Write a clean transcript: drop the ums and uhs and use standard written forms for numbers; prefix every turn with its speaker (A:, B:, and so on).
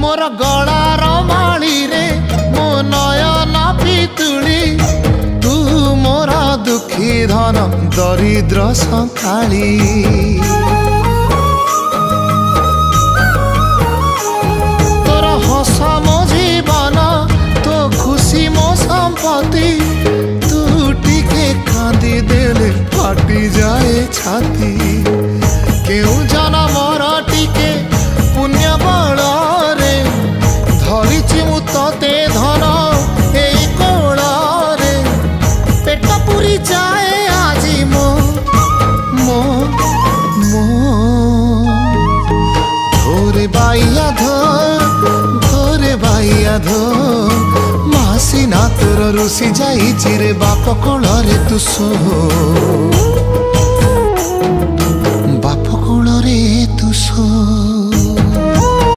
A: मोर गलार माली रे मो नयन पितुली तू मोर दुखी धन दरिद्र संकाली तोर हस मो जीवन तो खुशी मो संपत्ति तू टिके कांदी देले फाटी जाए छाती केउ जनमर टिके पुण्य बल रे धरिछि मु तते धन एई कोल रे पेट पुरी जाए आजी मो मो मो धोरे बाइया धो मासी ना तोर रुसी जाई चिरे बाप कोल रे तू सो